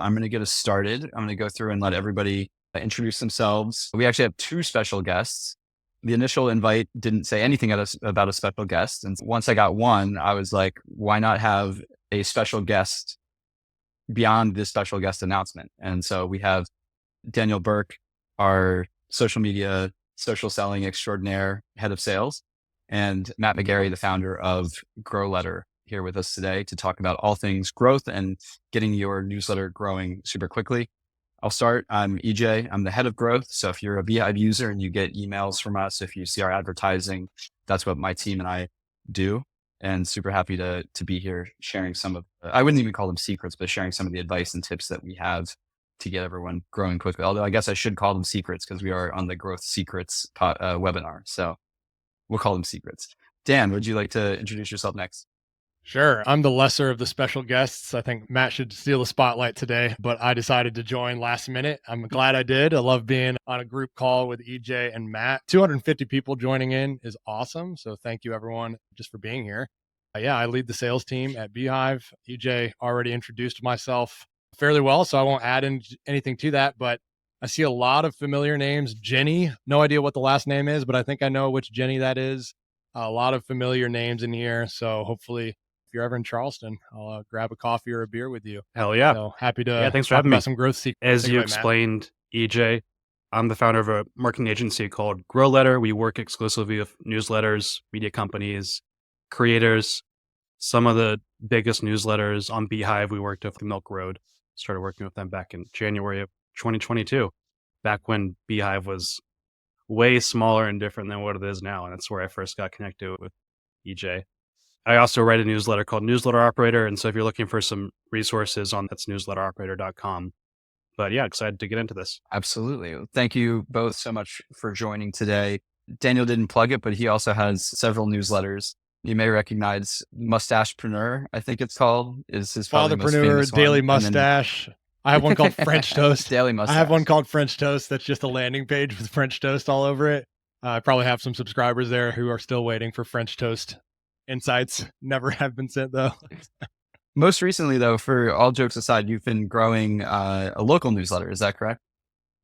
I'm going to get us started. I'm going to go through and let everybody introduce themselves. We actually have two special guests. The initial invite didn't say anything about a special guest. And once I got one, I was like, why not have a special guest beyond this special guest announcement? And so we have Daniel Burke, our social media, social selling extraordinaire, head of sales, and Matt McGarry, the founder of Grow Letter, here with us today to talk about all things growth and getting your newsletter growing super quickly. I'll start. I'm EJ. I'm the head of growth. So if you're a Beehive user and you get emails from us, if you see our advertising, that's what my team and I do. And super happy to be here sharing some of, I wouldn't even call them secrets, but sharing some of the advice and tips that we have to get everyone growing quickly. Although I guess I should call them secrets because we are on the Growth Secrets webinar. So we'll call them secrets. Dan, would you like to introduce yourself next? Sure. I'm the lesser of the special guests. I think Matt should steal the spotlight today, but I decided to join last minute. I'm glad I did. I love being on a group call with EJ and Matt. 250 people joining in is awesome. So thank you everyone just for being here. I lead the sales team at Beehive. EJ already introduced myself fairly well, so I won't add in anything to that, but I see a lot of familiar names. Jenny, no idea what the last name is, but I think I know which Jenny that is. A lot of familiar names in here. So hopefully if you're ever in Charleston, I'll grab a coffee or a beer with you. Hell yeah. So happy Yeah, to thanks for talk having me. about some growth secrets. As Take it you away, Matt. explained, EJ, I'm the founder of a marketing agency called Grow Letter. We work exclusively with newsletters, media companies, creators. Some of the biggest newsletters on Beehive, we worked with Milk Road. Started working with them back in January of 2022, back when Beehive was way smaller and different than what it is now. And that's where I first got connected with EJ. I also write a newsletter called Newsletter Operator. And so if you're looking for some resources on that's newsletteroperator.com. But yeah, excited to get into this. Absolutely. Thank you both so much for joining today. Daniel didn't plug it, but he also has several newsletters. You may recognize Mustachepreneur, I think it's called, is his probably most Fatherpreneur, famous Daily one. Mustache. I have one called French Toast. Daily I Mustache. have one called French Toast. That's just a landing page with French Toast all over it. I probably have some subscribers there who are still waiting for French Toast insights. Never have been sent though. Most recently, though, for all jokes aside, you've been growing a local newsletter. Is that correct?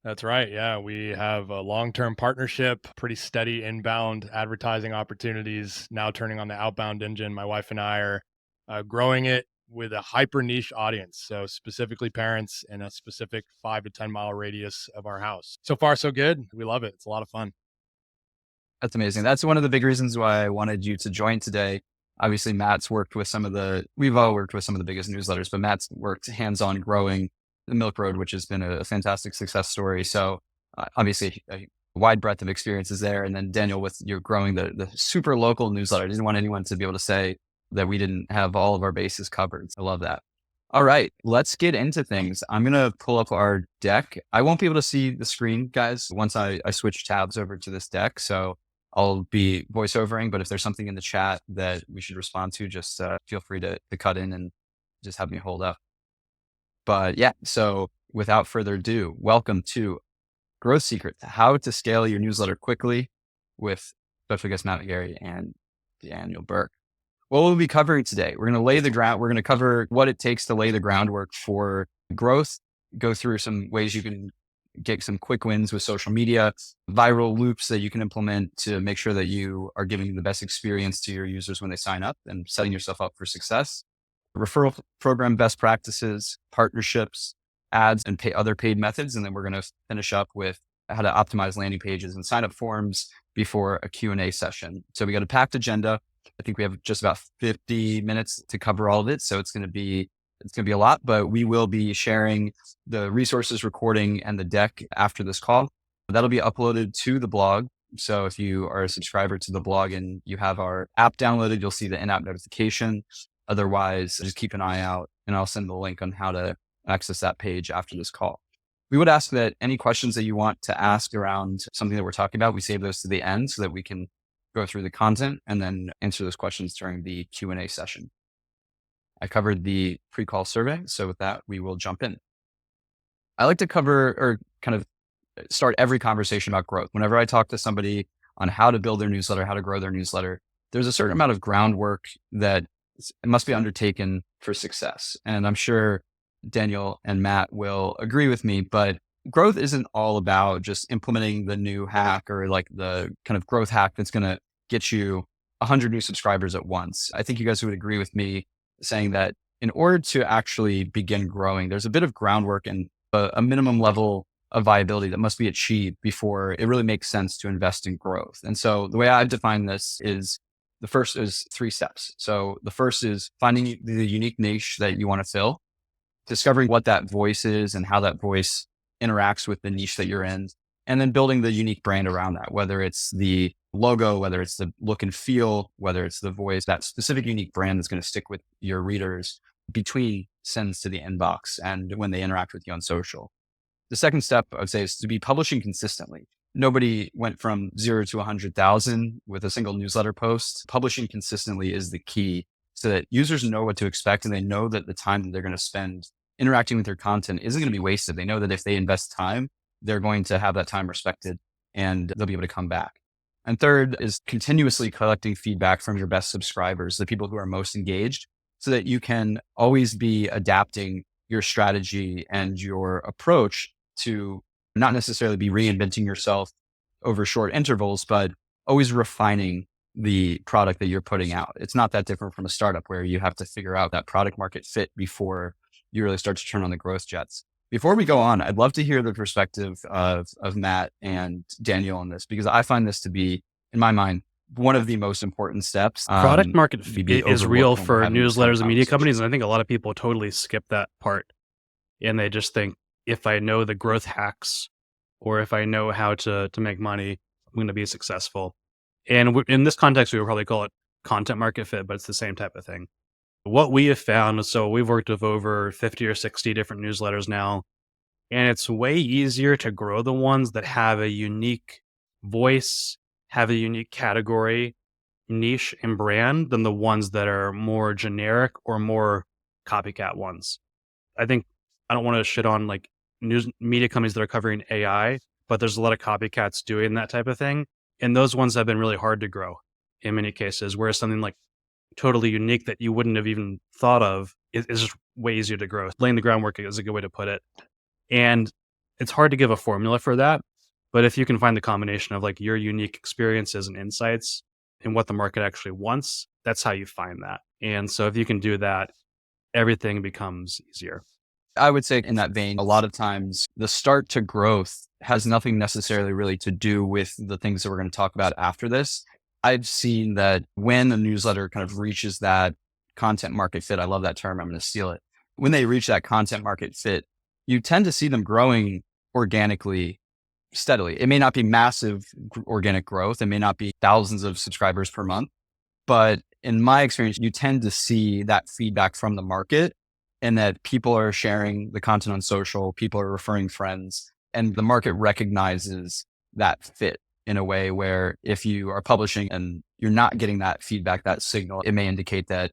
That's right. Yeah. We have a long-term partnership, pretty steady inbound advertising opportunities, now turning on the outbound engine. My wife and I are growing it with a hyper niche audience. So specifically parents in a specific 5 to 10 mile radius of our house. So far, so good. We love it. It's a lot of fun. That's amazing. That's one of the big reasons why I wanted you to join today. Obviously, Matt's worked with we've all worked with some of the biggest newsletters, but Matt's worked hands-on growing the Milk Road, which has been a fantastic success story. So obviously a wide breadth of experiences there. And then Daniel, with you growing the super local newsletter, I didn't want anyone to be able to say that we didn't have all of our bases covered. I love that. All right, let's get into things. I'm going to pull up our deck. I won't be able to see the screen, guys, once I switch tabs over to this deck. So I'll be voiceovering, but if there's something in the chat that we should respond to, just feel free to cut in and just have me hold up. But yeah, so without further ado, welcome to Growth Secrets, how to scale your newsletter quickly with special guest Matt McGarry and Daniel Burke. What we'll be covering today, we're going to lay the ground. We're going to cover what it takes to lay the groundwork for growth, go through some ways you can get some quick wins with social media, viral loops that you can implement to make sure that you are giving the best experience to your users when they sign up and setting yourself up for success. Referral program best practices, partnerships, ads, and other paid methods. And then we're going to finish up with how to optimize landing pages and sign up forms before a Q&A session. So we got a packed agenda. I think we have just about 50 minutes to cover all of it. So it's going to be a lot, but we will be sharing the resources, recording, and the deck after this call. That'll be uploaded to the blog. So if you are a subscriber to the blog and you have our app downloaded, you'll see the in-app notification. Otherwise, just keep an eye out and I'll send the link on how to access that page after this call. We would ask that any questions that you want to ask around something that we're talking about, we save those to the end so that we can go through the content and then answer those questions during the Q&A session. I covered the pre-call survey. So with that, we will jump in. I like to cover or kind of start every conversation about growth. Whenever I talk to somebody on how to build their newsletter, how to grow their newsletter, there's a certain amount of groundwork that must be undertaken for success. And I'm sure Daniel and Matt will agree with me, but growth isn't all about just implementing the new hack or like the kind of growth hack that's going to get you 100 new subscribers at once. I think you guys would agree with me saying that in order to actually begin growing, there's a bit of groundwork and a minimum level of viability that must be achieved before it really makes sense to invest in growth. And so the way I define this is the first is 3 steps. So the first is finding the unique niche that you want to fill, discovering what that voice is and how that voice interacts with the niche that you're in, and then building the unique brand around that, whether it's the logo, whether it's the look and feel, whether it's the voice, that specific unique brand that's going to stick with your readers between sends to the inbox and when they interact with you on social. The second step, I would say, is to be publishing consistently. Nobody went from 0 to 100,000 with a single newsletter post. Publishing consistently is the key so that users know what to expect and they know that the time that they're going to spend interacting with your content isn't going to be wasted. They know that if they invest time, they're going to have that time respected and they'll be able to come back. And third is continuously collecting feedback from your best subscribers, the people who are most engaged, so that you can always be adapting your strategy and your approach to not necessarily be reinventing yourself over short intervals, but always refining the product that you're putting out. It's not that different from a startup where you have to figure out that product market fit before you really start to turn on the growth jets. Before we go on, I'd love to hear the perspective of Matt and Daniel on this, because I find this to be, in my mind, one of the most important steps. Product market fit is real for newsletters and media conversation. companies. And I think a lot of people totally skip that part. And they just think, if I know the growth hacks or if I know how to make money, I'm going to be successful. And in this context, we would probably call it content market fit, but it's the same type of thing. What we have found, so we've worked with over 50 or 60 different newsletters now, and it's way easier to grow the ones that have a unique voice, have a unique category, niche, and brand than the ones that are more generic or more copycat ones. I think I don't want to shit on like news media companies that are covering AI, but there's a lot of copycats doing that type of thing. And those ones have been really hard to grow in many cases, whereas something like totally unique that you wouldn't have even thought of is just way easier to grow. Laying the groundwork is a good way to put it. And it's hard to give a formula for that. But if you can find the combination of like your unique experiences and insights and what the market actually wants, that's how you find that. And so if you can do that, everything becomes easier. I would say in that vein, a lot of times the start to growth has nothing necessarily really to do with the things that we're going to talk about after this. I've seen that when a newsletter kind of reaches that content market fit, I love that term, I'm going to steal it. When they reach that content market fit, you tend to see them growing organically, steadily. It may not be massive organic growth. It may not be thousands of subscribers per month, but in my experience, you tend to see that feedback from the market and that people are sharing the content on social, people are referring friends, and the market recognizes that fit in a way where if you are publishing and you're not getting that feedback, that signal, it may indicate that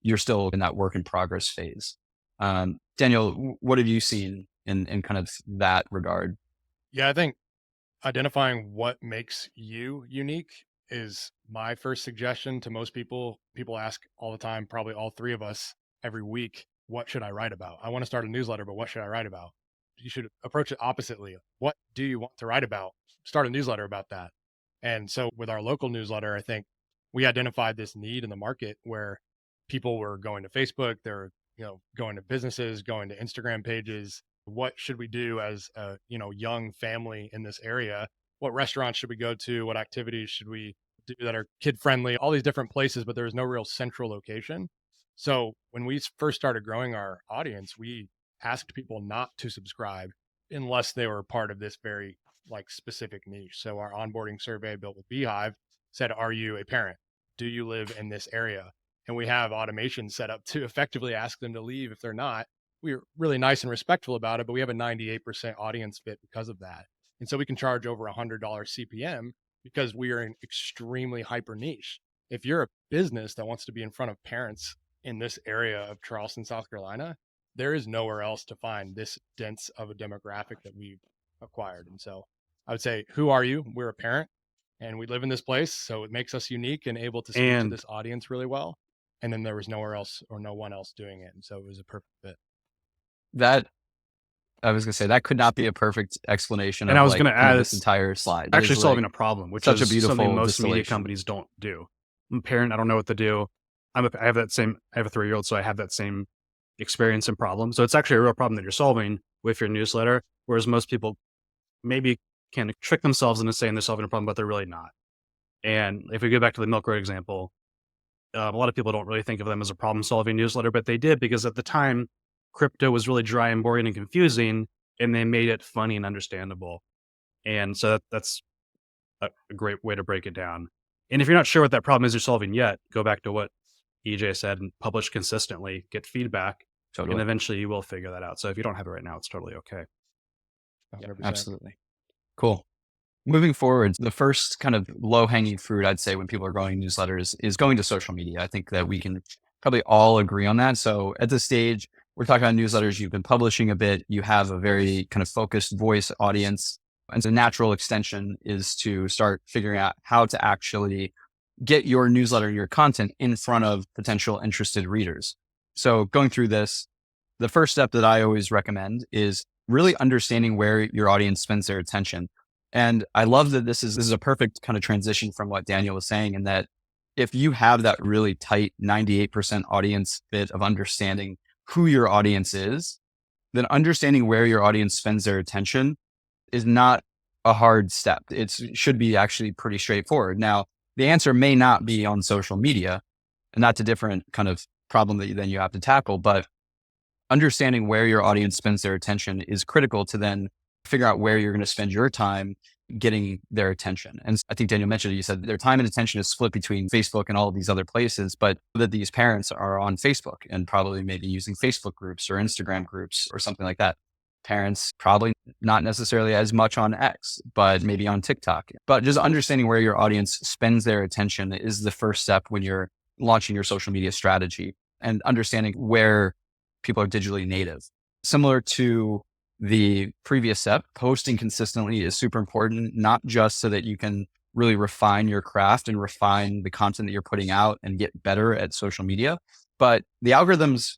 you're still in that work in progress phase. Daniel, what have you seen in kind of that regard? Yeah, I think identifying what makes you unique is my first suggestion to most people. People ask all the time, probably all 3 of us every week, what should I write about? I want to start a newsletter, but what should I write about? You should approach it oppositely. What do you want to write about? Start a newsletter about that. And so with our local newsletter, I think we identified this need in the market where people were going to Facebook, they're, going to businesses, going to Instagram pages. What should we do as a, young family in this area? What restaurants should we go to? What activities should we do that are kid friendly? All these different places, but there's no real central location. So when we first started growing our audience, we asked people not to subscribe unless they were part of this very like specific niche. So our onboarding survey built with Beehive said, are you a parent? Do you live in this area? And we have automation set up to effectively ask them to leave if they're not. We're really nice and respectful about it, but we have a 98% audience fit because of that. And so we can charge over $100 CPM because we are an extremely hyper niche. If you're a business that wants to be in front of parents in this area of Charleston, South Carolina, there is nowhere else to find this dense of a demographic that we've acquired. And so I would say, who are you? We're a parent and we live in this place. So it makes us unique and able to speak to this audience really well. And then there was nowhere else or no one else doing it. And so it was a perfect fit. That I was gonna say that could not be a perfect explanation And I of was like going to kind of add, this it's entire slide. It actually is solving like a problem, which such a is something beautiful most media distillation. companies don't do. I'm a parent, I don't know what to do. I have I have a 3-year-old, so I have that same experience and problem. So it's actually a real problem that you're solving with your newsletter, whereas most people maybe can trick themselves into saying they're solving a problem, but they're really not. And if we go back to the Milk Road example, a lot of people don't really think of them as a problem-solving newsletter, but they did because at the time, crypto was really dry and boring and confusing, and they made it funny and understandable. And so that's a great way to break it down. And if you're not sure what that problem is you're solving yet, go back to what EJ said and publish consistently, get feedback, and Totally. eventually you will figure that out. So if you don't have it right now, it's totally okay. 100%. Absolutely. Cool. Moving forward, the first kind of low-hanging fruit, I'd say, when people are growing newsletters is going to social media. I think that we can probably all agree on that. So at this stage, we're talking about newsletters. You've been publishing a bit. You have a very kind of focused voice audience. And so natural extension is to start figuring out how to actually get your newsletter, your content in front of potential interested readers. So going through this, the first step that I always recommend is really understanding where your audience spends their attention. And I love that this is a perfect kind of transition from what Daniel was saying, in that if you have that really tight 98% audience bit of understanding who your audience is, then understanding where your audience spends their attention is not a hard step. It should be actually pretty straightforward. Now, the answer may not be on social media, and that's a different kind of problem that then you have to tackle. But understanding where your audience spends their attention is critical to then figure out where you're going to spend your time getting their attention. And I think Daniel mentioned it. You said their time and attention is split between Facebook and all of these other places, but that these parents are on Facebook and probably maybe using Facebook groups or Instagram groups or something like that. Parents probably not necessarily as much on X, but maybe on TikTok. But just understanding where your audience spends their attention is the first step when you're launching your social media strategy, and understanding where people are digitally native. Similar to the previous step, posting consistently is super important, not just so that you can really refine your craft and refine the content that you're putting out and get better at social media, but the algorithms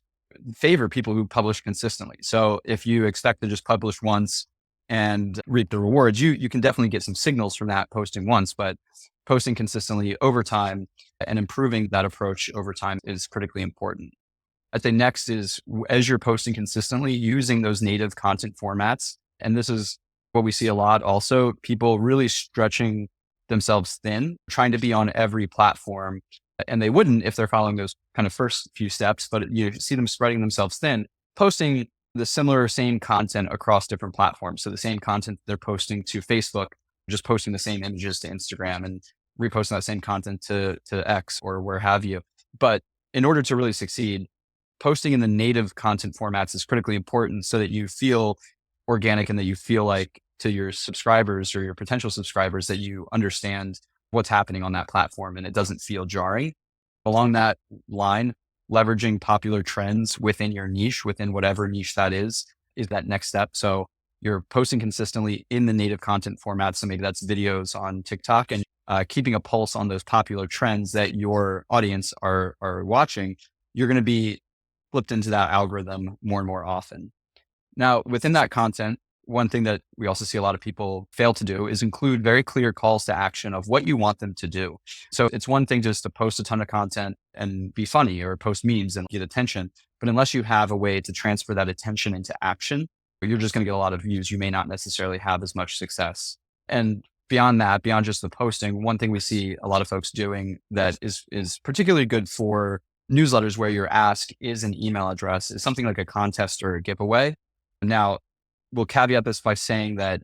favor people who publish consistently. So if you expect to just publish once and reap the rewards, you can definitely get some signals from that posting once, but posting consistently over time and improving that approach over time is critically important. I'd say next is, as you're posting consistently, using those native content formats. And this is what we see a lot also, people really stretching themselves thin, trying to be on every platform. And they wouldn't if they're following those kind of first few steps, but you see them spreading themselves thin, posting the similar same content across different platforms. So the same content they're posting to Facebook, just posting the same images to Instagram and reposting that same content to X or where have you. But in order to really succeed, posting in the native content formats is critically important so that you feel organic and that you feel like to your subscribers or your potential subscribers that you understand what's happening on that platform and it doesn't feel jarring. Along that line, leveraging popular trends within your niche, within whatever niche that is that next step. So you're posting consistently in the native content formats. So maybe that's videos on TikTok, and keeping a pulse on those popular trends that your audience are watching. You're going to be flipped into that algorithm more and more often. Now, within that content, one thing that we also see a lot of people fail to do is include very clear calls to action of what you want them to do. So it's one thing just to post a ton of content and be funny or post memes and get attention. But unless you have a way to transfer that attention into action, you're just going to get a lot of views. You may not necessarily have as much success. And beyond that, beyond just the posting, one thing we see a lot of folks doing that is particularly good for newsletters where your ask is an email address is something like a contest or a giveaway. Now, we'll caveat this by saying that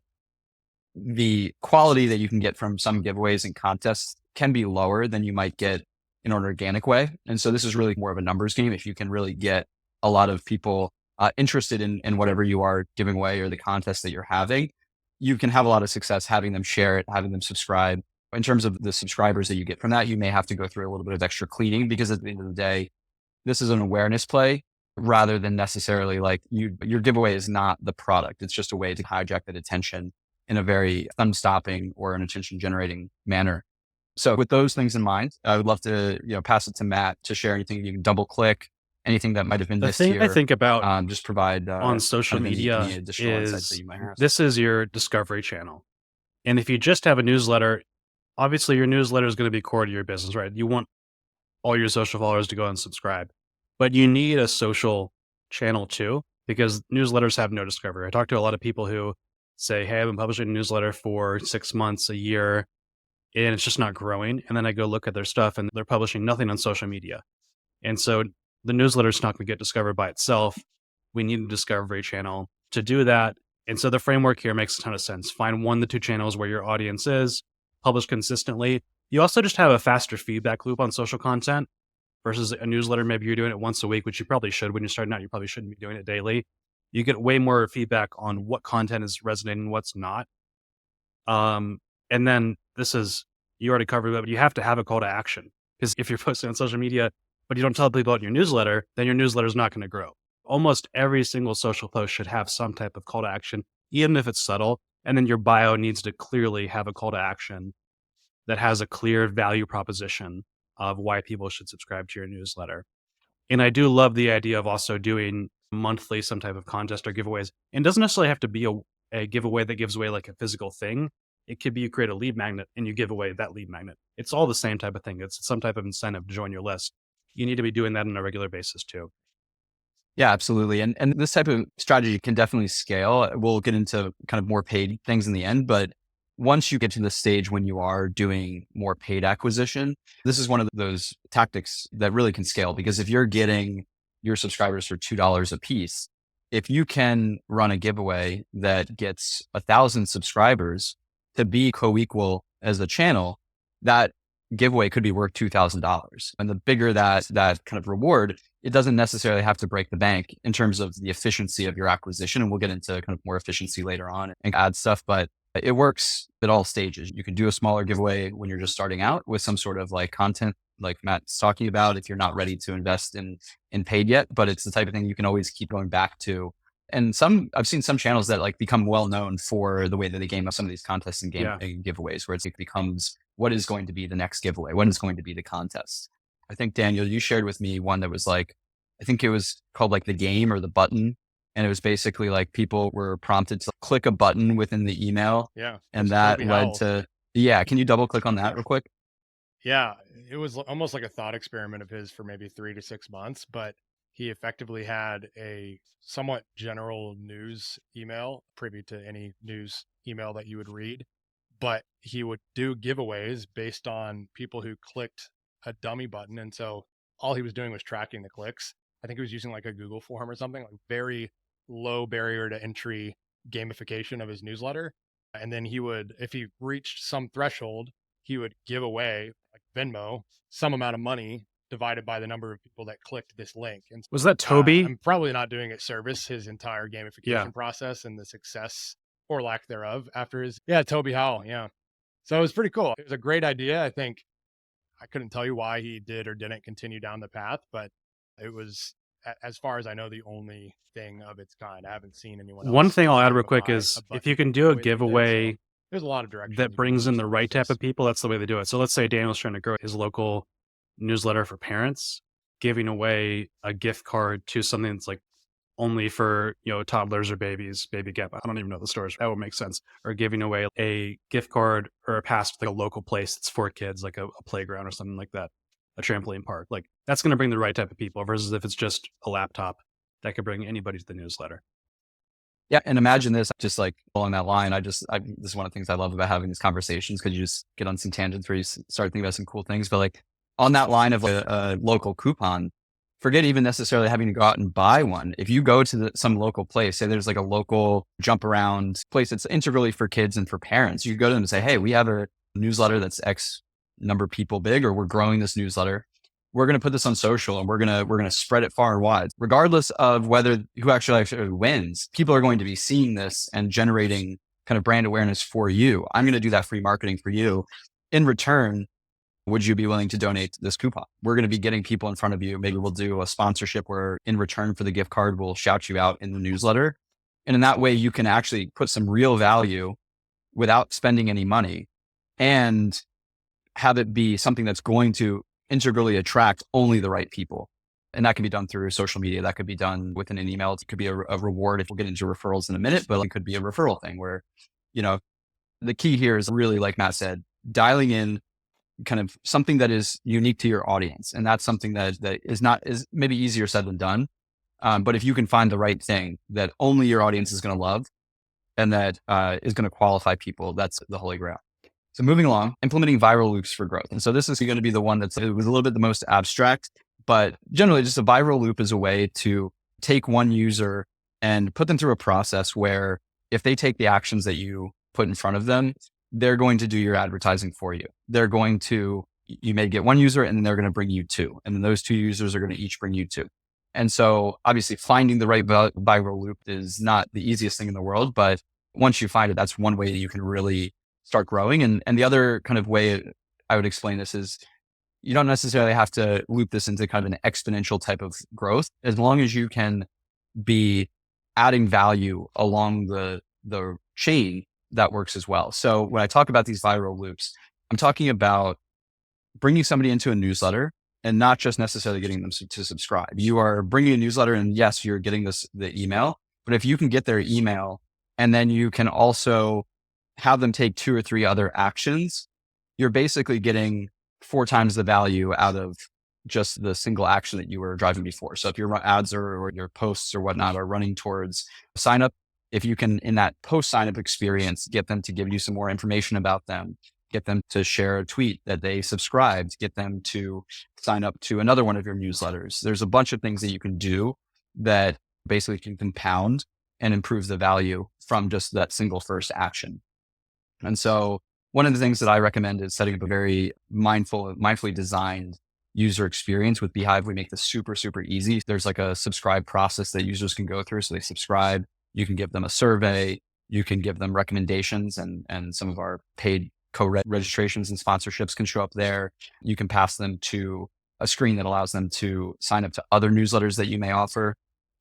the quality that you can get from some giveaways and contests can be lower than you might get in an organic way. And so this is really more of a numbers game. If you can really get a lot of people interested in whatever you are giving away or the contest that you're having, you can have a lot of success having them share it, having them subscribe. In terms of the subscribers that you get from that, you may have to go through a little bit of extra cleaning because at the end of the day, this is an awareness play rather than necessarily like your giveaway is not the product. It's just a way to hijack that attention in a very thumb-stopping or an attention-generating manner. So with those things in mind, I would love to pass it to Matt to share anything you can double click anything that might have been The missed thing I here? think about Just provide on kind social of any media additional insights that is you might have. this is your discovery channel. And if you just have a newsletter, obviously your newsletter is going to be core to your business, right? You want all your social followers to go and subscribe, but you need a social channel too, because newsletters have no discovery. I talk to a lot of people who say, hey, I've been publishing a newsletter for 6 months, a year, and it's just not growing. And then I go look at their stuff and they're publishing nothing on social media. And so the newsletter is not going to get discovered by itself. We need a discovery channel to do that. And so the framework here makes a ton of sense. Find 1 to 2 channels where your audience is, publish consistently. You also just have a faster feedback loop on social content versus a newsletter. Maybe you're doing it once a week, which you probably should. When you're starting out, you probably shouldn't be doing it daily. You get way more feedback on what content is resonating, what's not. And then you already covered it, but you have to have a call to action. Because if you're posting on social media, but you don't tell people about your newsletter, then your newsletter is not going to grow. Almost every single social post should have some type of call to action, even if it's subtle. And then your bio needs to clearly have a call to action that has a clear value proposition of why people should subscribe to your newsletter. And I do love the idea of also doing monthly some type of contest or giveaways. And it doesn't necessarily have to be a giveaway that gives away like a physical thing. It could be you create a lead magnet and you give away that lead magnet. It's all the same type of thing. It's some type of incentive to join your list. You need to be doing that on a regular basis too. Yeah, absolutely. And this type of strategy can definitely scale. We'll get into kind of more paid things in the end, but once you get to the stage when you are doing more paid acquisition, this is one of those tactics that really can scale, because if you're getting your subscribers for $2 a piece, if you can run a giveaway that gets 1,000 subscribers to be co-equal as a channel, that giveaway could be worth $2,000. And the bigger that kind of reward, it doesn't necessarily have to break the bank in terms of the efficiency of your acquisition. And we'll get into kind of more efficiency later on and add stuff, but it works at all stages. You can do a smaller giveaway when you're just starting out with some sort of like content like Matt's talking about, if you're not ready to invest in paid yet, but it's the type of thing you can always keep going back to. And I've seen some channels that like become well known for the way that they game up some of these contests and giveaways, where it becomes what is going to be the next giveaway, what is going to be the contest. I think Daniel, you shared with me one that was like, I think it was called like the game or the button. And it was basically like people were prompted to click a button within the email. Yeah. And that led to, can you double click on that real quick? Yeah. It was almost like a thought experiment of his for maybe 3 to 6 months, but he effectively had a somewhat general news email privy to any news email that you would read, but he would do giveaways based on people who clicked a dummy button. And so all he was doing was tracking the clicks. I think he was using like a Google form or something, like very low barrier to entry gamification of his newsletter. And then he would, if he reached some threshold, he would give away, like Venmo, some amount of money divided by the number of people that clicked this link. And was that Toby? I'm probably not doing it service, his entire gamification process and the success or lack thereof after Toby Howell. Yeah. So it was pretty cool. It was a great idea. I think I couldn't tell you why he did or didn't continue down the path, but it was, as far as I know, the only thing of its kind. I haven't seen anyone else. One thing I'll add real quick is if you can do a giveaway there's a lot of direction that brings in the right type of people, that's the way they do it. So let's say Daniel's trying to grow his local newsletter for parents, giving away a gift card to something that's like only for, toddlers or babies, baby gap. I don't even know the stores. That would make sense. Or giving away a gift card or a pass to like a local place that's for kids, like a playground or something like that, a trampoline park. Like that's going to bring the right type of people versus if it's just a laptop that could bring anybody to the newsletter. Yeah. And imagine this, just like along that line, this is one of the things I love about having these conversations, because you just get on some tangents where you start thinking about some cool things. But like on that line of a local coupon, forget even necessarily having to go out and buy one. If you go to some local place, say there's like a local jump around place that's integrally for kids and for parents, you go to them and say, hey, we have a newsletter that's X number of people big, or we're growing this newsletter. We're going to put this on social and we're going to spread it far and wide, regardless of who actually wins. People are going to be seeing this and generating kind of brand awareness for you. I'm going to do that free marketing for you. In return, would you be willing to donate this coupon? We're going to be getting people in front of you. Maybe we'll do a sponsorship where in return for the gift card, we'll shout you out in the newsletter. And in that way, you can actually put some real value without spending any money and have it be something that's going to integrally attract only the right people. And that can be done through social media. That could be done within an email. It could be a reward if we'll get into referrals in a minute, but it could be a referral thing where, you know, the key here is really, like Matt said, dialing in kind of something that is unique to your audience. And that's something that is maybe easier said than done. But if you can find the right thing that only your audience is going to love and that is going to qualify people, that's the holy grail. So moving along, implementing viral loops for growth. And so this is going to be the one it was a little bit the most abstract, but generally just a viral loop is a way to take one user and put them through a process where if they take the actions that you put in front of them, they're going to do your advertising for you. You may get one user and then they're going to bring you two. And then those two users are going to each bring you two. And so obviously finding the right viral loop is not the easiest thing in the world, but once you find it, that's one way that you can really start growing. And the other kind of way I would explain this is you don't necessarily have to loop this into kind of an exponential type of growth, as long as you can be adding value along the chain, that works as well. So when I talk about these viral loops, I'm talking about bringing somebody into a newsletter and not just necessarily getting them to subscribe. You are bringing a newsletter and yes, you're getting the email, but if you can get their email and then you can also have them take 2 or 3 other actions, you're basically getting 4 times the value out of just the single action that you were driving before. So if your ads or your posts or whatnot are running towards sign up, if you can, in that post sign up experience, get them to give you some more information about them, get them to share a tweet that they subscribed, get them to sign up to another one of your newsletters. There's a bunch of things that you can do that basically can compound and improve the value from just that single first action. And so one of the things that I recommend is setting up a very mindfully designed user experience. With Beehive, we make this super, super easy. There's like a subscribe process that users can go through. So they subscribe, you can give them a survey, you can give them recommendations, and some of our paid co-registrations and sponsorships can show up there. You can pass them to a screen that allows them to sign up to other newsletters that you may offer.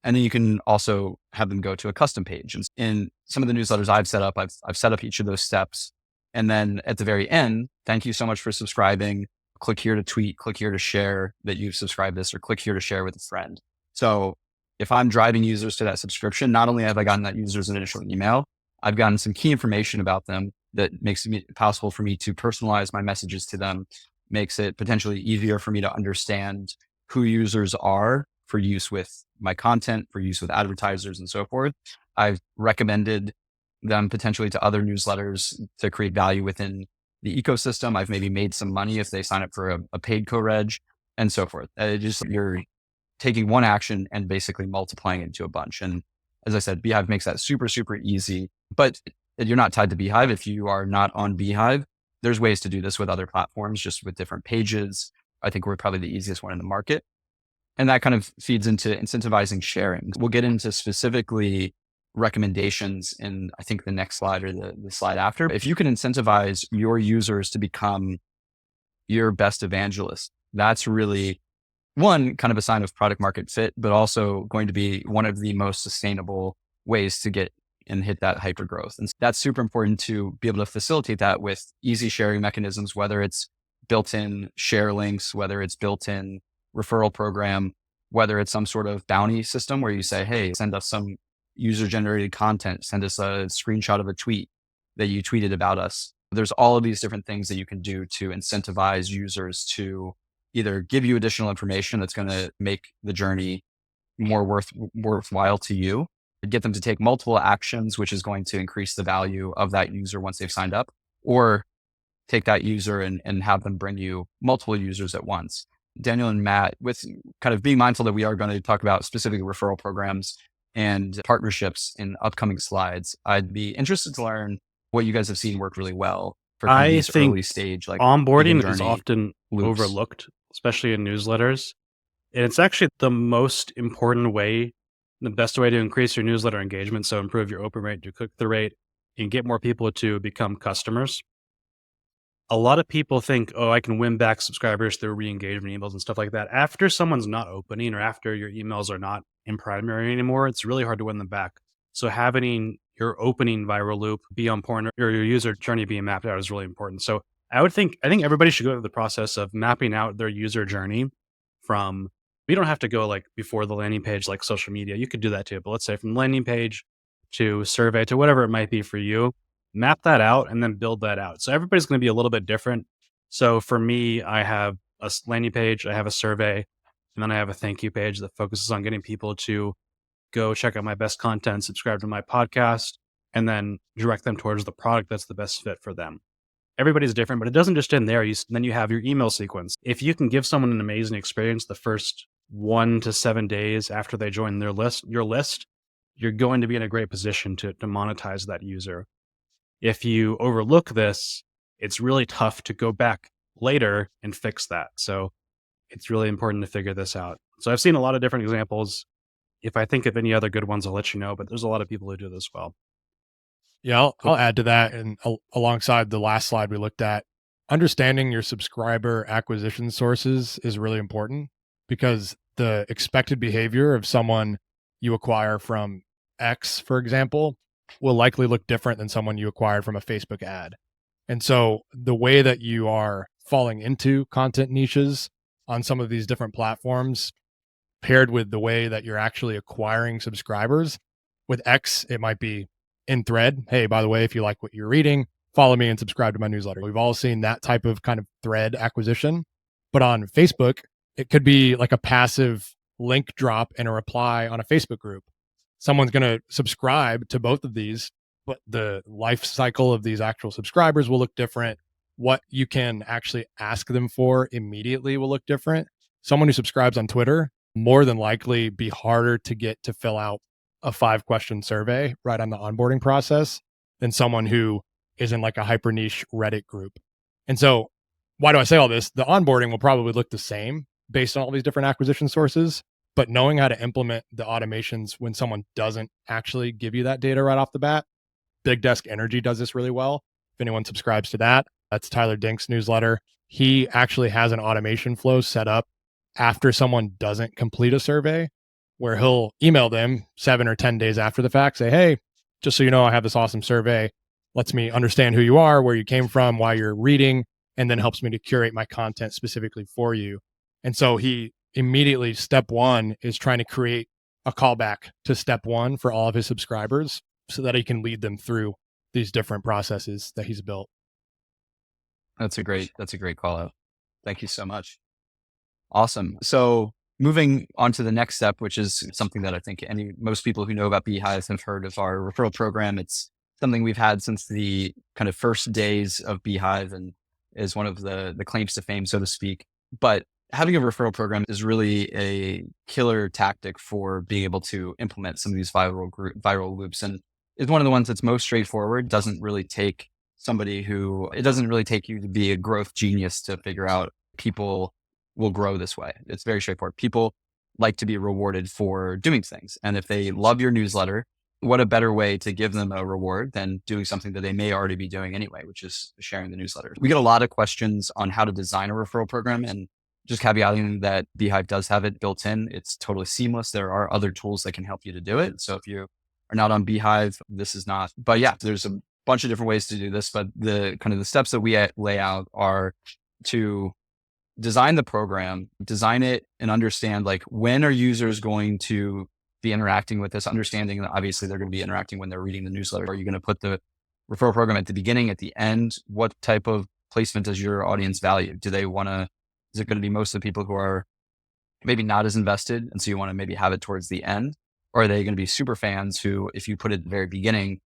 And then you can also have them go to a custom page. And in some of the newsletters I've set up, I've set up each of those steps. And then at the very end, thank you so much for subscribing. Click here to tweet, click here to share that you've subscribed this, or click here to share with a friend. So if I'm driving users to that subscription, not only have I gotten that user's initial email, I've gotten some key information about them that makes it possible for me to personalize my messages to them, makes it potentially easier for me to understand who users are for use with my content, for use with advertisers and so forth. I've recommended them potentially to other newsletters to create value within the ecosystem. I've maybe made some money if they sign up for a paid co-reg and so forth. You're taking one action and basically multiplying it into a bunch. And as I said, Beehive makes that super, super easy, but you're not tied to Beehive. If you are not on Beehive, there's ways to do this with other platforms, just with different pages. I think we're probably the easiest one in the market. And that kind of feeds into incentivizing sharing. We'll get into specifically recommendations in, I think, the next slide or the slide after. If you can incentivize your users to become your best evangelist, that's really one kind of a sign of product market fit, but also going to be one of the most sustainable ways to get and hit that hyper growth. And that's super important to be able to facilitate that with easy sharing mechanisms, whether it's built-in share links, whether it's built-in referral program, whether it's some sort of bounty system where you say, hey, send us some user generated content, send us a screenshot of a tweet that you tweeted about us. There's all of these different things that you can do to incentivize users to either give you additional information that's going to make the journey more worthwhile to you, get them to take multiple actions, which is going to increase the value of that user once they've signed up, or take that user and have them bring you multiple users at once. Daniel and Matt, with kind of being mindful that we are going to talk about specifically referral programs and partnerships in upcoming slides, I'd be interested to learn what you guys have seen work really well for kind of these early stage, like onboarding is often overlooked, especially in newsletters. And it's actually the most important way, the best way to increase your newsletter engagement. So improve your open rate, your click-through rate, and get more people to become customers. A lot of people think, oh, I can win back subscribers through re-engagement emails and stuff like that. After someone's not opening or after your emails are not in primary anymore, it's really hard to win them back. So having your opening viral loop be on point or your user journey being mapped out is really important. So I think everybody should go through the process of mapping out their user journey from We don't have to go like before the landing page, like social media. You could do that too. But let's say from landing page to survey to whatever it might be for you, map that out and then build that out. So everybody's going to be a little bit different. So for me, I have a landing page, I have a survey, and then I have a thank you page that focuses on getting people to go check out my best content, subscribe to my podcast, and then direct them towards the product that's the best fit for them. Everybody's different, but it doesn't just end there. Then you have your email sequence. If you can give someone an amazing experience the first 1 to 7 days after they join your list, you're going to be in a great position to monetize that user. If you overlook this, it's really tough to go back later and fix that. So it's really important to figure this out. So I've seen a lot of different examples. If I think of any other good ones, I'll let you know, but there's a lot of people who do this well. Yeah, I'll add to that. And alongside the last slide we looked at, understanding your subscriber acquisition sources is really important, because the expected behavior of someone you acquire from X, for example, will likely look different than someone you acquired from a Facebook ad. And so the way that you are falling into content niches on some of these different platforms, paired with the way that you're actually acquiring subscribers, with X, it might be in thread. Hey, by the way, if you like what you're reading, follow me and subscribe to my newsletter. We've all seen that type of kind of thread acquisition. But on Facebook, it could be like a passive link drop and a reply on a Facebook group. Someone's going to subscribe to both of these, but the life cycle of these actual subscribers will look different. What you can actually ask them for immediately will look different. Someone who subscribes on Twitter more than likely be harder to get to fill out a 5-question survey right on the onboarding process than someone who is in like a hyper niche Reddit group. And so why do I say all this? The onboarding will probably look the same based on all these different acquisition sources, but knowing how to implement the automations when someone doesn't actually give you that data right off the bat. Big Desk Energy does this really well. If anyone subscribes to that, that's Tyler Dink's newsletter. He actually has an automation flow set up after someone doesn't complete a survey, where he'll email them 7 or 10 days after the fact, say, hey, just so you know, I have this awesome survey. Lets me understand who you are, where you came from, why you're reading, and then helps me to curate my content specifically for you. And so he immediately, step one is trying to create a callback to step one for all of his subscribers so that he can lead them through these different processes that he's built. That's a great call out. Thank you so much. Awesome. So moving on to the next step, which is something that I think most people who know about Beehive have heard of, our referral program. It's something we've had since the kind of first days of Beehive and is one of the claims to fame, so to speak. But having a referral program is really a killer tactic for being able to implement some of these viral loops. And it's one of the ones that's most straightforward. It doesn't really take you to be a growth genius to figure out people will grow this way. It's very straightforward. People like to be rewarded for doing things. And if they love your newsletter, what a better way to give them a reward than doing something that they may already be doing anyway, which is sharing the newsletter. We get a lot of questions on how to design a referral program, and just caveating that Beehive does have it built in. It's totally seamless. There are other tools that can help you to do it. So if you are not on Beehive, this is not. But yeah, there's a bunch of different ways to do this. But the kind of the steps that we lay out are to design the program, design it, and understand like when are users going to be interacting with this, understanding that obviously they're going to be interacting when they're reading the newsletter. Are you going to put the referral program at the beginning, at the end? What type of placement does your audience value? Is it going to be most of the people who are maybe not as invested, and so you want to maybe have it towards the end? Or are they going to be super fans who, if you put it at the very beginning,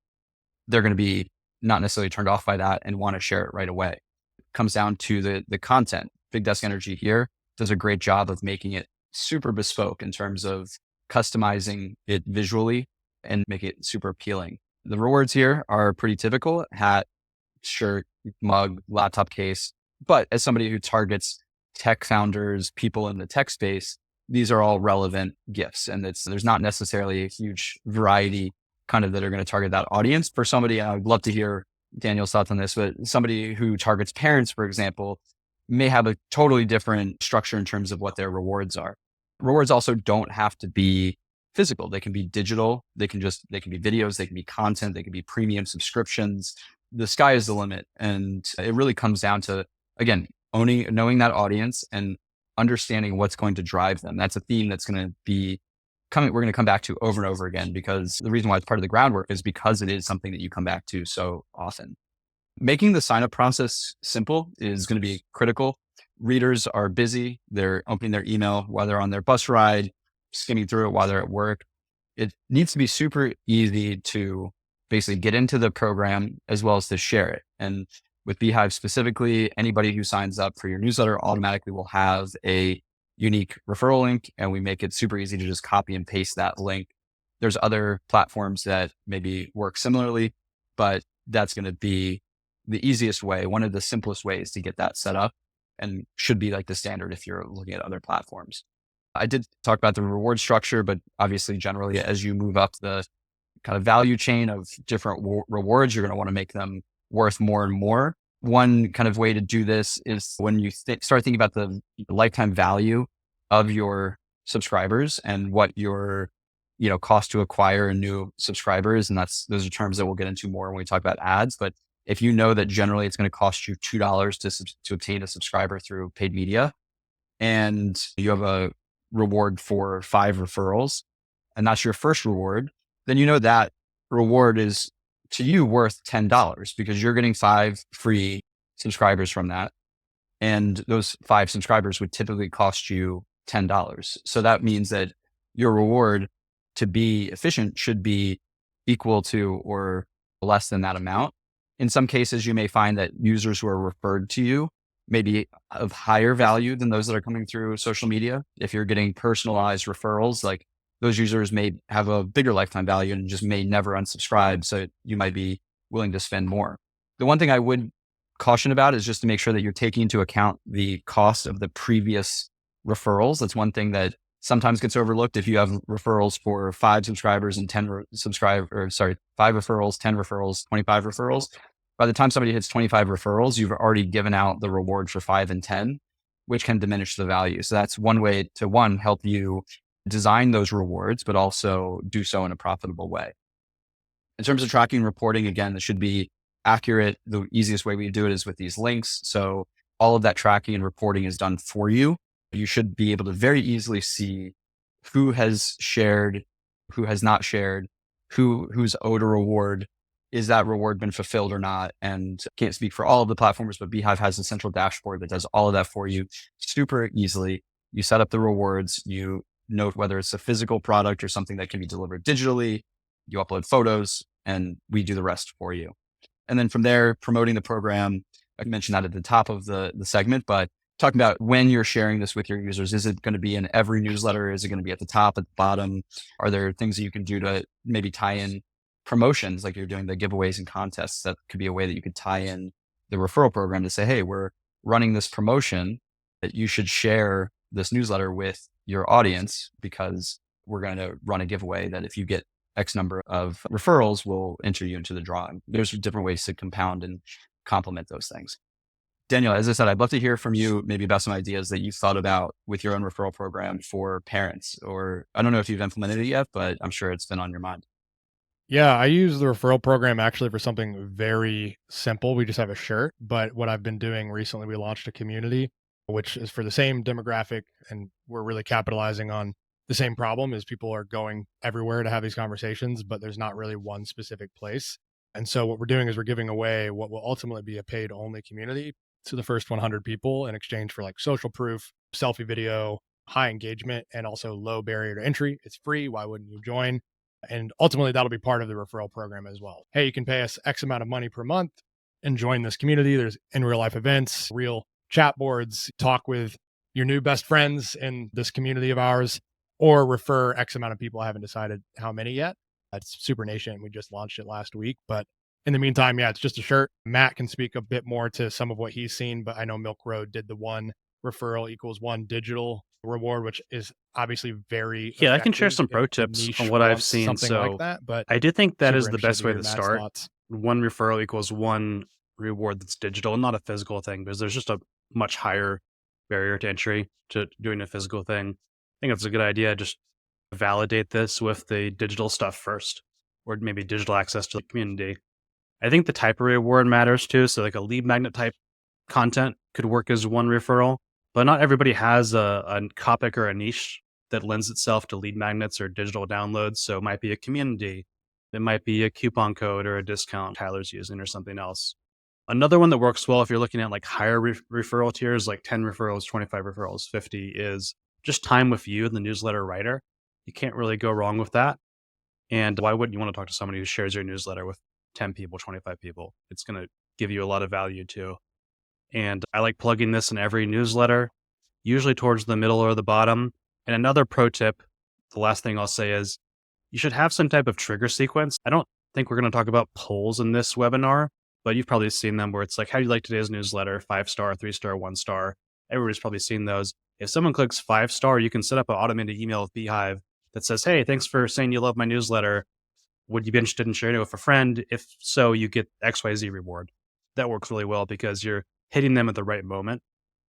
they're going to be not necessarily turned off by that and want to share it right away? It comes down to the content. Big Desk Energy here does a great job of making it super bespoke in terms of customizing it visually and make it super appealing. The rewards here are pretty typical: hat, shirt, mug, laptop case. But as somebody who targets tech founders, people in the tech space, these are all relevant gifts. And there's not necessarily a huge variety kind of that are going to target that audience. For somebody, I'd love to hear Daniel's thoughts on this, but somebody who targets parents, for example, may have a totally different structure in terms of what their rewards are. Rewards also don't have to be physical. They can be digital. They can be videos. They can be content. They can be premium subscriptions. The sky is the limit. And it really comes down to, again, knowing that audience and understanding what's going to drive them. That's a theme that's going to be we're going to come back to over and over again, because the reason why it's part of the groundwork is because it is something that you come back to so often. Making the sign up process simple is going to be critical. Readers are busy. They're opening their email while they're on their bus ride, skimming through it while they're at work. It needs to be super easy to basically get into the program as well as to share it. And with Beehive specifically, anybody who signs up for your newsletter automatically will have a unique referral link, and we make it super easy to just copy and paste that link. There's other platforms that maybe work similarly, but that's going to be the easiest way, one of the simplest ways to get that set up, and should be like the standard if you're looking at other platforms. I did talk about the reward structure, but obviously generally as you move up the kind of value chain of different rewards, you're going to want to make them worth more and more. One kind of way to do this is when you start thinking about the lifetime value of your subscribers and what your cost to acquire a new subscriber is. And those are terms that we'll get into more when we talk about ads. But if you know that generally it's going to cost you $2 to obtain a subscriber through paid media, and you have a reward for 5 referrals, and that's your first reward, then you know that reward is to you worth $10 because you're getting 5 free subscribers from that. And those 5 subscribers would typically cost you $10. So that means that your reward to be efficient should be equal to or less than that amount. In some cases, you may find that users who are referred to you may be of higher value than those that are coming through social media. If you're getting personalized referrals, like those users may have a bigger lifetime value and just may never unsubscribe. So you might be willing to spend more. The one thing I would caution about is just to make sure that you're taking into account the cost of the previous referrals. That's one thing that sometimes gets overlooked. If you have referrals for 5 subscribers and 5 referrals, 10 referrals, 25 referrals, by the time somebody hits 25 referrals, you've already given out the reward for 5 and 10, which can diminish the value. So that's one way to help you design those rewards, but also do so in a profitable way. In terms of tracking and reporting, again, this should be accurate. The easiest way we do it is with these links. So all of that tracking and reporting is done for you. You should be able to very easily see who has shared, who has not shared, who's owed a reward. Is that reward been fulfilled or not? And can't speak for all of the platforms, but Beehive has a central dashboard that does all of that for you super easily. You set up the rewards, you note whether it's a physical product or something that can be delivered digitally, you upload photos, and we do the rest for you. And then from there, promoting the program, I mentioned that at the top of the segment, but talking about when you're sharing this with your users, is it going to be in every newsletter? Is it going to be at the top, at the bottom? Are there things that you can do to maybe tie in promotions, like you're doing the giveaways and contests? That could be a way that you could tie in the referral program to say, hey, we're running this promotion that you should share this newsletter with your audience because we're going to run a giveaway that if you get X number of referrals, we'll enter you into the drawing. There's different ways to compound and complement those things. Daniel, as I said, I'd love to hear from you maybe about some ideas that you've thought about with your own referral program for parents, or I don't know if you've implemented it yet, but I'm sure it's been on your mind. Yeah, I use the referral program actually for something very simple. We just have a shirt, but what I've been doing recently, we launched a community, which is for the same demographic, and we're really capitalizing on the same problem is people are going everywhere to have these conversations, but there's not really one specific place. And so what we're doing is we're giving away what will ultimately be a paid only community to the first 100 people in exchange for like social proof, selfie video, high engagement, and also low barrier to entry. It's free. Why wouldn't you join? And ultimately, that'll be part of the referral program as well. Hey, you can pay us X amount of money per month and join this community. There's in real life events, real chat boards, talk with your new best friends in this community of ours, or refer X amount of people. I haven't decided how many yet. It's super nascent. We just launched it last week. But in the meantime, yeah, it's just a shirt. Matt can speak a bit more to some of what he's seen, but I know Milk Road did the 1 referral equals 1 digital reward, which is obviously very I can share effective some pro if a tips niche on what I've wants seen. something So like that, but I do think that super is the best interested way hear to Matt's start. thoughts. 1 referral equals 1 reward that's digital, not a physical thing, because there's just a much higher barrier to entry to doing a physical thing. I think it's a good idea. Just validate this with the digital stuff first, or maybe digital access to the community. I think the type of reward matters too. So like a lead magnet type content could work as 1 referral. but not everybody has a topic or a niche that lends itself to lead magnets or digital downloads. So it might be a community, it might be a coupon code or a discount Tyler's using or something else. Another one that works well if you're looking at like higher referral tiers, like 10 referrals, 25 referrals, 50, is just time with you, the newsletter writer. You can't really go wrong with that. And why wouldn't you want to talk to somebody who shares your newsletter with 10 people, 25 people? It's going to give you a lot of value too. And I like plugging this in every newsletter, usually towards the middle or the bottom. And another pro tip, the last thing I'll say is you should have some type of trigger sequence. I don't think we're going to talk about polls in this webinar, but you've probably seen them where it's like, how do you like today's newsletter? 5-star, 3-star, 1-star. Everybody's probably seen those. If someone clicks 5-star, you can set up an automated email with Beehive that says, hey, thanks for saying you love my newsletter. Would you be interested in sharing it with a friend? If so, you get XYZ reward. That works really well because you're hitting them at the right moment.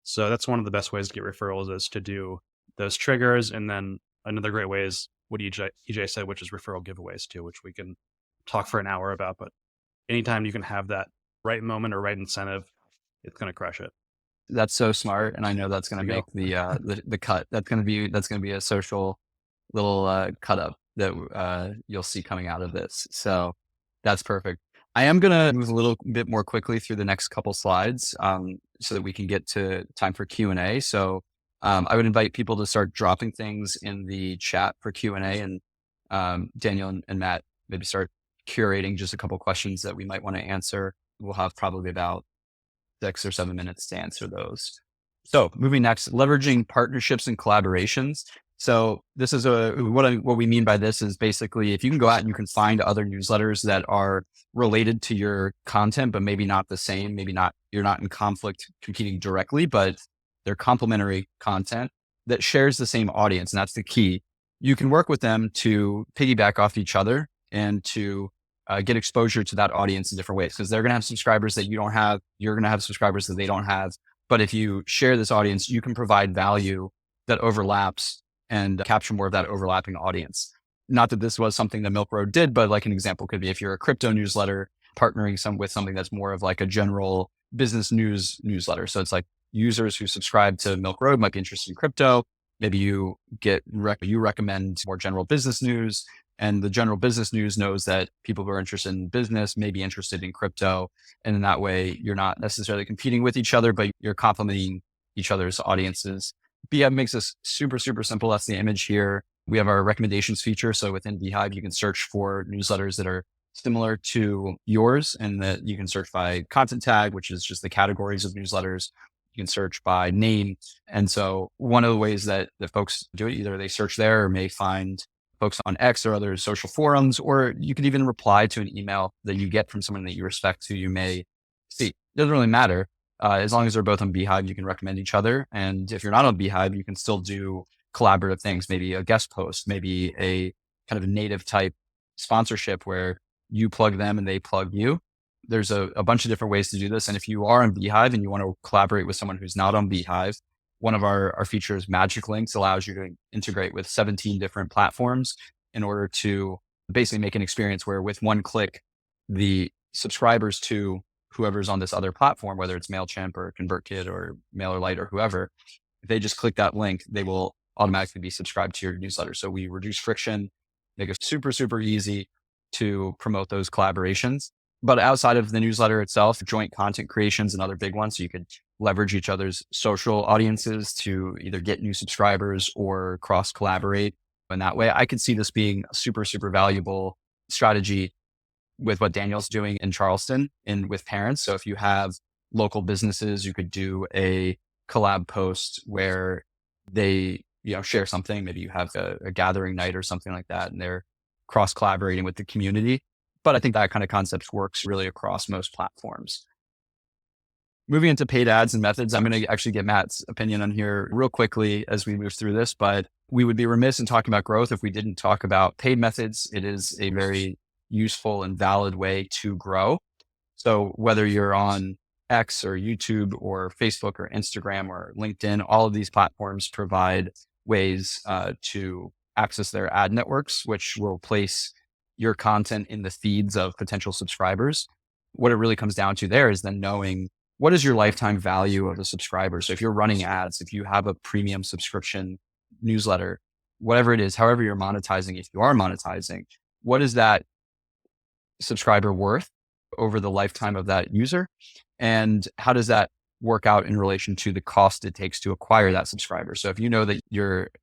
So that's one of the best ways to get referrals is to do those triggers. And then another great way is what EJ said, which is referral giveaways too, which we can talk for an hour about. But anytime you can have that right moment or right incentive, it's going to crush it. That's so smart, and I know that's going to There make you the cut. That's going to be a social little cut up that you'll see coming out of this. So that's perfect. I am going to move a little bit more quickly through the next couple slides so that we can get to time for Q&A. So I would invite people to start dropping things in the chat for Q&A, and Daniel and Matt maybe start curating just a couple questions that we might want to answer. We'll have probably about 6 or 7 minutes to answer those. So moving next, leveraging partnerships and collaborations. So this is what we mean by this is basically if you can go out and you can find other newsletters that are related to your content, but maybe not the same, you're not in conflict competing directly, but they're complementary content that shares the same audience. And that's the key. You can work with them to piggyback off each other and to get exposure to that audience in different ways, because they're going to have subscribers that you don't have. You're going to have subscribers that they don't have. But if you share this audience, you can provide value that overlaps and capture more of that overlapping audience. Not that this was something that Milk Road did, but like an example could be if you're a crypto newsletter partnering with something that's more of like a general business newsletter. So it's like users who subscribe to Milk Road might be interested in crypto. Maybe you recommend more general business news, and the general business news knows that people who are interested in business may be interested in crypto. And in that way, you're not necessarily competing with each other, but you're complementing each other's audiences. Beehive makes this super, super simple. That's the image here. We have our recommendations feature. So within Beehive, you can search for newsletters that are similar to yours, and that you can search by content tag, which is just the categories of newsletters. You can search by name. And so one of the ways that folks do it, either they search there or may find folks on X or other social forums, or you can even reply to an email that you get from someone that you respect who you may see. It doesn't really matter. As long as they're both on Beehive, you can recommend each other. And if you're not on Beehive, you can still do collaborative things, maybe a guest post, maybe a kind of a native type sponsorship where you plug them and they plug you. There's a bunch of different ways to do this. And if you are on Beehive and you want to collaborate with someone who's not on Beehive, one of our features, Magic Links, allows you to integrate with 17 different platforms in order to basically make an experience where with one click, the subscribers to whoever's on this other platform, whether it's MailChimp or ConvertKit or MailerLite or whoever, if they just click that link, they will automatically be subscribed to your newsletter. So we reduce friction, make it super, super easy to promote those collaborations. But outside of the newsletter itself, joint content creations, another big one. So you could leverage each other's social audiences to either get new subscribers or cross collaborate. In that way, I could see this being a super, super valuable strategy with what Daniel's doing in Charleston and with parents. So if you have local businesses, you could do a collab post where they, share something. Maybe you have a gathering night or something like that, and they're cross collaborating with the community. But I think that kind of concept works really across most platforms. Moving into paid ads and methods, I'm going to actually get Matt's opinion on here real quickly as we move through this, but we would be remiss in talking about growth if we didn't talk about paid methods. It is a very useful and valid way to grow. So whether you're on X or YouTube or Facebook or Instagram or LinkedIn, all of these platforms provide ways to access their ad networks, which will place your content in the feeds of potential subscribers. What it really comes down to there is then knowing what is your lifetime value of a subscriber? So if you're running ads, if you have a premium subscription newsletter, whatever it is, however you're monetizing, if you are monetizing, what is that subscriber worth over the lifetime of that user? And how does that work out in relation to the cost it takes to acquire that subscriber? So if you know that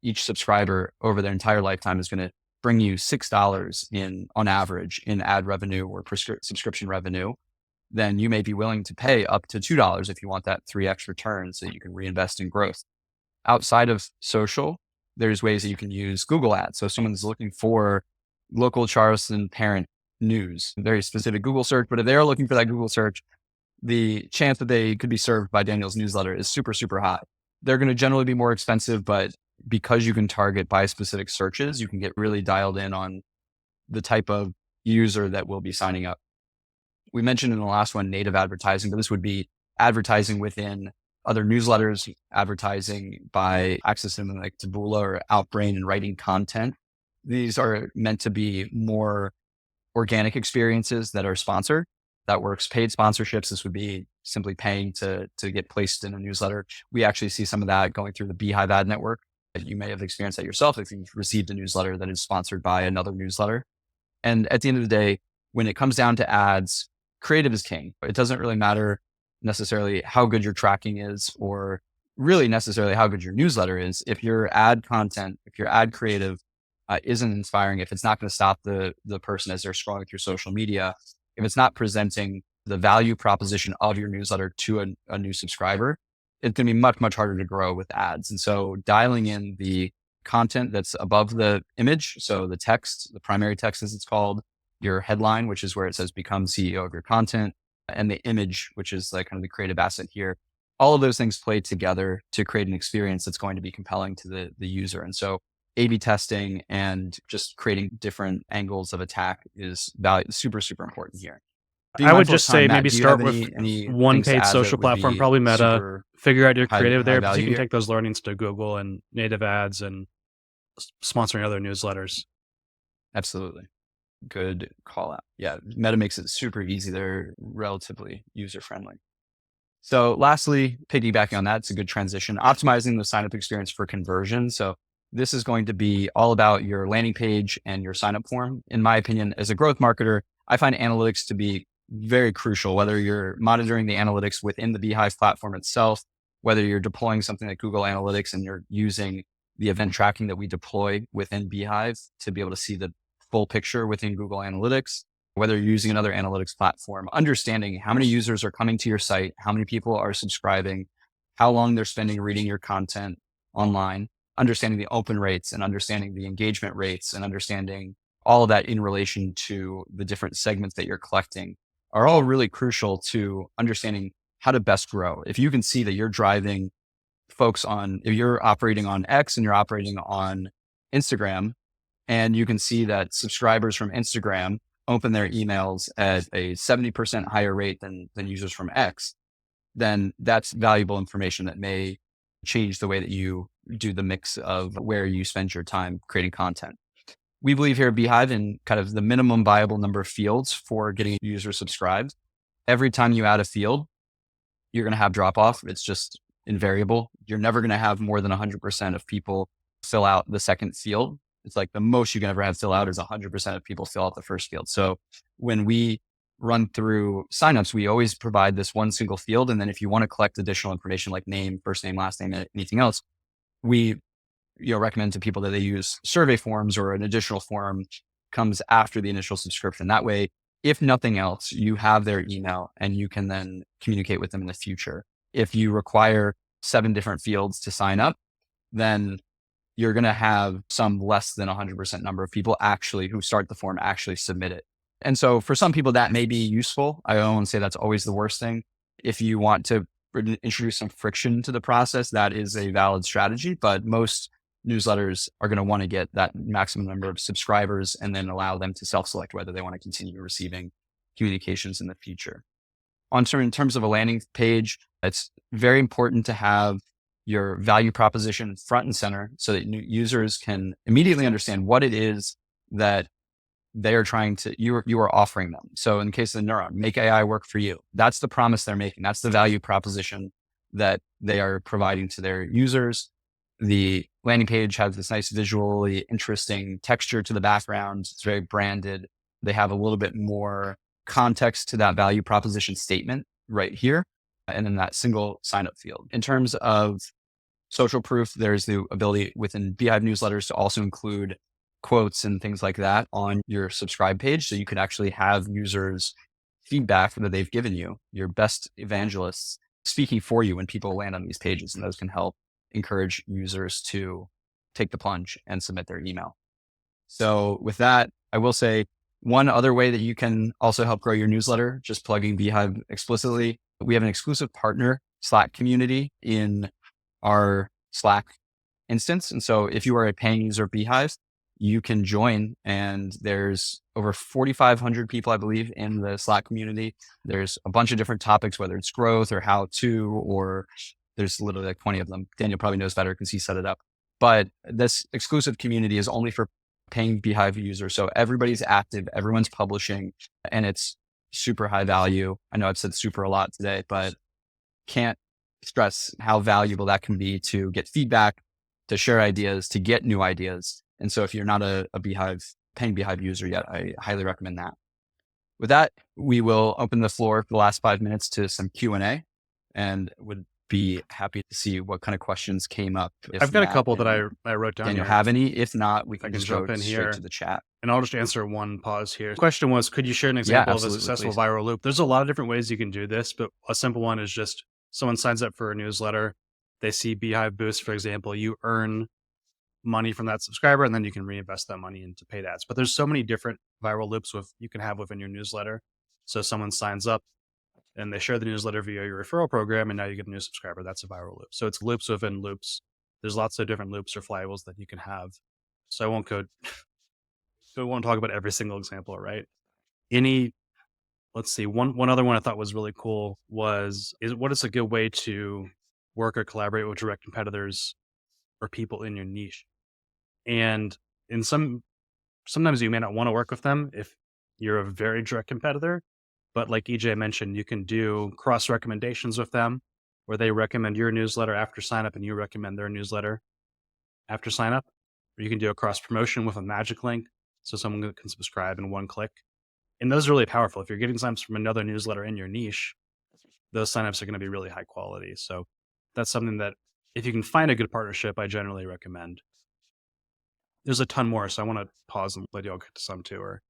each subscriber over their entire lifetime is going to bring you $6 on average in ad revenue or subscription revenue, then you may be willing to pay up to $2 if you want that 3x return so that you can reinvest in growth. Outside of social, there's ways that you can use Google ads. So if someone's looking for local Charleston parent news, very specific Google search, but if they are looking for that Google search, the chance that they could be served by Daniel's newsletter is super, super high. They're going to generally be more expensive, but because you can target by specific searches, you can get really dialed in on the type of user that will be signing up. We mentioned in the last one, native advertising, but this would be advertising within other newsletters, advertising by accessing something like Taboola or Outbrain and writing content. These are meant to be more organic experiences that are sponsored. That works. Paid sponsorships, this would be simply paying to get placed in a newsletter. We actually see some of that going through the Beehive ad network. You may have experienced that yourself if you've received a newsletter that is sponsored by another newsletter. And at the end of the day, when it comes down to ads, creative is king. It doesn't really matter necessarily how good your tracking is or really necessarily how good your newsletter is. If your ad content, if your ad creative isn't inspiring, if it's not going to stop the person as they're scrolling through social media, if it's not presenting the value proposition of your newsletter to a new subscriber, it's going to be much, much harder to grow with ads. And so dialing in the content that's above the image, so the text, the primary text as it's called, your headline, which is where it says become CEO of your content, and the image, which is like kind of the creative asset here. All of those things play together to create an experience that's going to be compelling to the user. And so A/B testing and just creating different angles of attack is super, super important here. I would just say maybe start with one paid social platform, probably Meta, figure out your creative there, because you can take those learnings to Google and native ads and sponsoring other newsletters. Absolutely. Good call out. Yeah, Meta makes it super easy. They're relatively user friendly. So lastly, piggybacking on that, it's a good transition, optimizing the sign-up experience for conversion. So this is going to be all about your landing page and your sign-up form. In my opinion, as a growth marketer, I find analytics to be very crucial, whether you're monitoring the analytics within the Beehive platform itself, whether you're deploying something like Google Analytics and you're using the event tracking that we deploy within Beehive to be able to see the full picture within Google Analytics, whether you're using another analytics platform, understanding how many users are coming to your site, how many people are subscribing, how long they're spending reading your content online, understanding the open rates and understanding the engagement rates and understanding all of that in relation to the different segments that you're collecting are all really crucial to understanding how to best grow. If you can see that you're driving folks if you're operating on X and you're operating on Instagram, and you can see that subscribers from Instagram open their emails at a 70% higher rate than users from X, then that's valuable information that may change the way that you do the mix of where you spend your time creating content. We believe here at Beehive in kind of the minimum viable number of fields for getting a user subscribed. Every time you add a field, you're going to have drop off. It's just invariable. You're never going to have more than 100% of people fill out the second field. It's like the most you can ever have fill out is 100% of people fill out the first field. So when we run through signups, we always provide this one single field. And then if you want to collect additional information like name, first name, last name, anything else, we recommend to people that they use survey forms or an additional form comes after the initial subscription. That way, if nothing else, you have their email and you can then communicate with them in the future. If you require 7 different fields to sign up, then you're going to have some less than 100% number of people who start the form actually submit it. And so for some people that may be useful. I don't want to say that's always the worst thing. If you want to introduce some friction to the process, that is a valid strategy, but most newsletters are going to want to get that maximum number of subscribers and then allow them to self-select whether they want to continue receiving communications in the future. In terms of a landing page, it's very important to have your value proposition front and center so that new users can immediately understand what it is that they are trying to, you are offering them. So in the case of the Neuron, make AI work for you. That's the promise they're making. That's the value proposition that they are providing to their users. The landing page has this nice visually interesting texture to the background. It's very branded. They have a little bit more context to that value proposition statement right here. And then that single sign up field. In terms of social proof, there's the ability within Beehive newsletters to also include quotes and things like that on your subscribe page. So you could actually have users feedback that they've given you, your best evangelists speaking for you when people land on these pages. And those can help encourage users to take the plunge and submit their email. So with that, I will say one other way that you can also help grow your newsletter, just plugging Beehive explicitly. We have an exclusive partner Slack community in our Slack instance. And so if you are a paying user of Beehive, you can join, and there's over 4,500 people, I believe, in the Slack community. There's a bunch of different topics, whether it's growth or how to, or there's literally like 20 of them. Daniel probably knows better because he set it up. But this exclusive community is only for paying Beehive users. So everybody's active, everyone's publishing, and it's super high value. I know I've said super a lot today, but can't stress how valuable that can be to get feedback, to share ideas, to get new ideas. And so if you're not a paying Beehive user yet, I highly recommend that. With that, we will open the floor for the last 5 minutes to some Q&A, and would be happy to see what kind of questions came up. I've got a couple that I wrote down. Daniel, here. have any? If not, we can can just jump go in straight here. to the chat. And I'll just answer one pause here. The question was, could you share an example of a absolutely, successful please. viral loop? There's a lot of different ways you can do this, but a simple one is just someone signs up for a newsletter. They see Beehive Boost, for example. You earn money from that subscriber, and then you can reinvest that money into paid ads. But there's so many different viral loops you can have within your newsletter. So someone signs up and they share the newsletter via your referral program, and now you get a new subscriber. That's a viral loop. So it's loops within loops. There's lots of different loops or flywheels that you can have. So I won't go. So we won't talk about every single example, right? Let's see. One other one I thought was really cool was what is a good way to work or collaborate with direct competitors or people in your niche? And sometimes you may not want to work with them if you're a very direct competitor, but like EJ mentioned, you can do cross recommendations with them, where they recommend your newsletter after sign up and you recommend their newsletter after sign up. Or you can do a cross promotion with a magic link, so someone can subscribe in one click. And those are really powerful. If you're getting signups from another newsletter in your niche, those signups are going to be really high quality. So that's something that if you can find a good partnership, I generally recommend. There's a ton more, so I want to pause and let y'all get to some too, or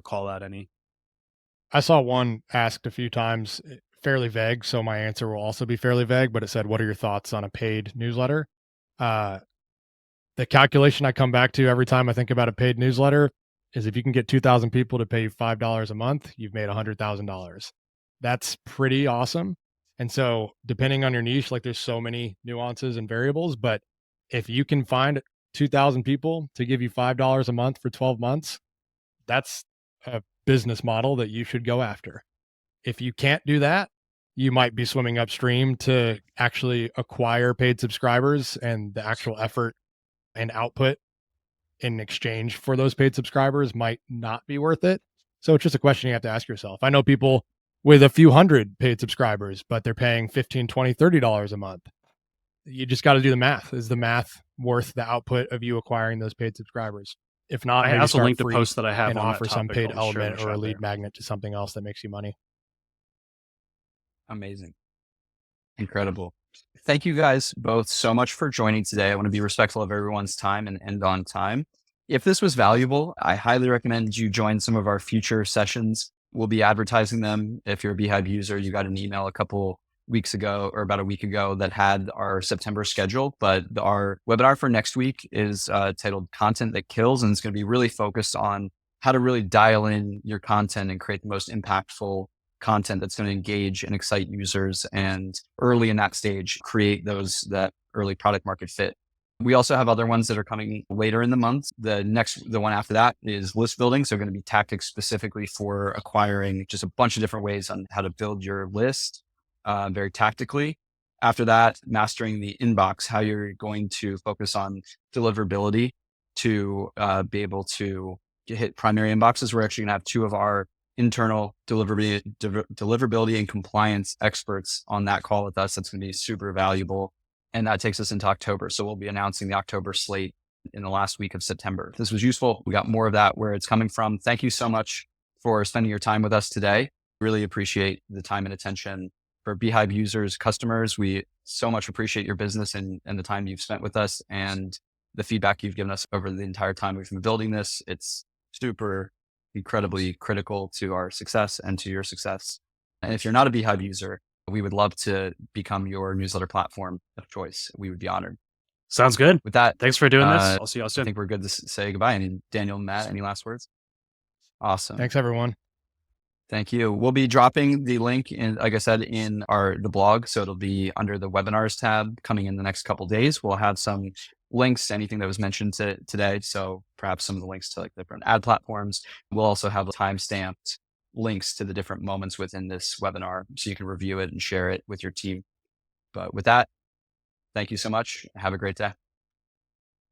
call out any. I saw one asked a few times, fairly vague, so my answer will also be fairly vague, but it said, what are your thoughts on a paid newsletter? The calculation I come back to every time I think about a paid newsletter is if you can get 2,000 people to pay you $5 a month, you've made $100,000. That's pretty awesome. And so depending on your niche, like there's so many nuances and variables, but if you can find 2,000 people to give you $5 a month for 12 months, that's a business model that you should go after. If you can't do that, you might be swimming upstream to actually acquire paid subscribers, and the actual effort and output in exchange for those paid subscribers might not be worth it. So it's just a question you have to ask yourself. I know people with a few hundred paid subscribers, but they're paying $15, $20, $30 a month. You just got to do the math. Is the math worth the output of you acquiring those paid subscribers? If not, I also linked a post that I have and on offer that some topic. paid element or a lead magnet to something else that makes you money. Amazing. Incredible. Thank you guys both so much for joining today. I want to be respectful of everyone's time and end on time. If this was valuable, I highly recommend you join some of our future sessions. We'll be advertising them. If you're a Beehive user, you got an email a couple weeks ago or about a week ago that had our September schedule, but our webinar for next week is titled Content That Kills, and it's going to be really focused on how to really dial in your content and create the most impactful content that's going to engage and excite users, and early in that stage, create that early product market fit. We also have other ones that are coming later in the month. The one after that is list building. So going to be tactics specifically for acquiring, just a bunch of different ways on how to build your list very tactically. After that, mastering the inbox, how you're going to focus on deliverability to be able to hit primary inboxes. We're actually going to have 2 of our internal deliverability and compliance experts on that call with us. That's going to be super valuable. And that takes us into October. So we'll be announcing the October slate in the last week of September. If this was useful, we got more of that where it's coming from. Thank you so much for spending your time with us today. Really appreciate the time and attention. For Beehive users, customers, we so much appreciate your business and the time you've spent with us and the feedback you've given us over the entire time we've been building this. It's super incredibly critical to our success and to your success. And if you're not a Beehive user, we would love to become your newsletter platform of choice. We would be honored. Sounds good. With that, Thanks for doing this. I'll see y'all I soon. think we're good to say goodbye. And Daniel, Matt, any last words? Awesome. Thanks, everyone. Thank you. We'll be dropping the link in, like I said, in the blog. So it'll be under the webinars tab coming in the next couple of days. We'll have some links to anything that was mentioned today. So perhaps some of the links to like different ad platforms. We'll also have timestamped links to the different moments within this webinar so you can review it and share it with your team. But with that, thank you so much. Have a great day.